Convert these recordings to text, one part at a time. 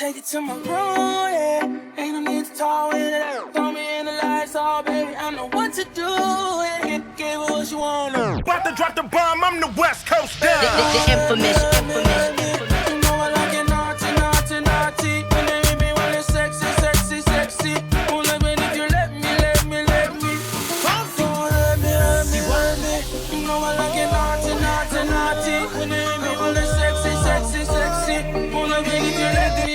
take it to my room, yeah. Ain't no need to talk with it. Throw me in the lights, oh baby, I know what to do. And give her what you want. About to drop the bomb, I'm the West Coast down. The infamous. You know I like it naughty, naughty, naughty. When they hit me, when it's sexy, sexy, sexy. Won't let me if you let me. Don't hurt me. You know I like it naughty, naughty, naughty. When they hit me, when it's sexy, sexy, sexy. Won't let me if you let me.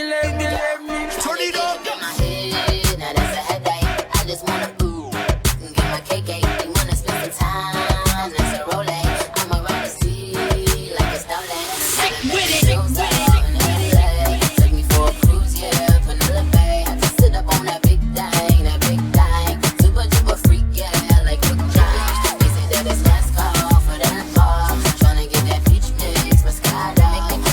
Turn it up. Get my head, now that's a headache. I just wanna get my cake. You wanna spend some time, that's a Rolex. I'ma ride the sea like it's stolen. Sick with it. Take me for a cruise, yeah, Vanilla Bay. I just sit up on that big thing. Super duper freak, yeah, like Rick James. They say that it's last call for that bar. Tryna get that peach mix, Moscato.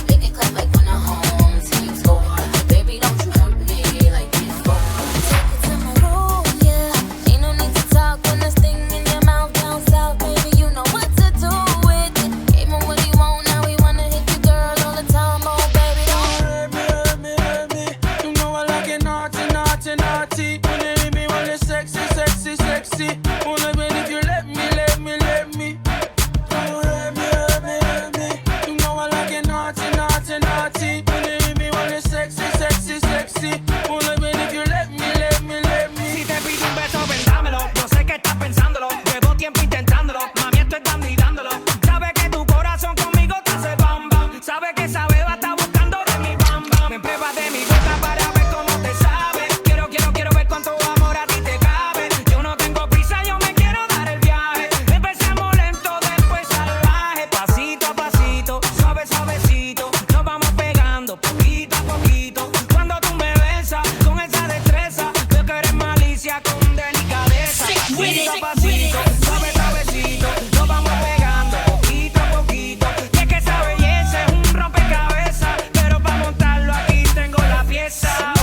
Make it clap like when the home team score. Baby, don't you hurt me like before. Take it to my room, yeah. Ain't no need to talk when this thing in your mouth down south. Baby, you know what to do with it. Gave him what he want, now he wanna hit the girl all the time. Oh, baby, don't Hurt me. You know I like it naughty, naughty, naughty. When they hit me, when it's sexy, sexy, sexy. Won't let me if you let me. Don't hurt me. You know I like it naughty, naughty, naughty. When they hit me, when it's sexy, sexy, sexy. Won't let me if you let me. Si te pido un beso, vendámelo. Yo sé que estás pensándolo. Llevo tiempo intentándolo. Mami, estoy dando y dándolo. Sabe que tu corazón conmigo te hace bam bam. Sabe que esa beba está buscando de mi bam bam. Me pruebas de mi boca para ver cómo te sabe. Quiero ver cuánto amor a ti te cabe. Yo no tengo prisa, yo me quiero dar el viaje. Empezamos lento, después salvaje. Pasito a pasito, suavecito. Nos vamos pegando poquito a poquito. Cuando tú me besas con esa destreza, veo que eres malicia con delicadeza. Pasito a pasito, suavecito. Nos vamos pegando poquito a poquito. Y es que esa belleza es un rompecabezas, pero para montarlo aquí tengo la pieza.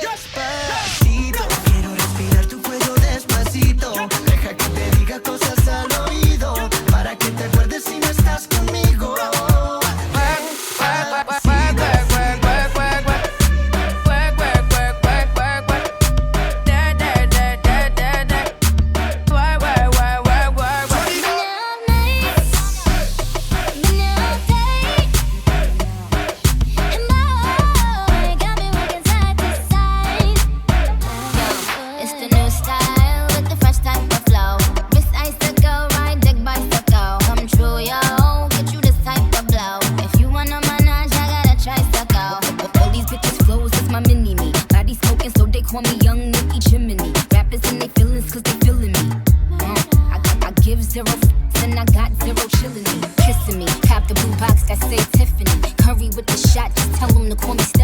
Despacito, quiero respirar tu cuello despacito. Deja que te diga cosas al oído, para que te acuerdes si no estás conmigo. It's the new style with the fresh type of flow. Wrist icicle, ride dick bicycle. Come true, yo. Get you this type of blow. If you wanna manage, I got a tricycle. All these bitches flows is my mini-me. Body smoking, so they call me Young Nicky Chimney. Rappers and they feelings, cause they feeling me. I give zero f***s and I got zero chillin' me. Kissing me, cop the blue box that say Tiffany. Curry with the shot, just tell them to call me Stephanie.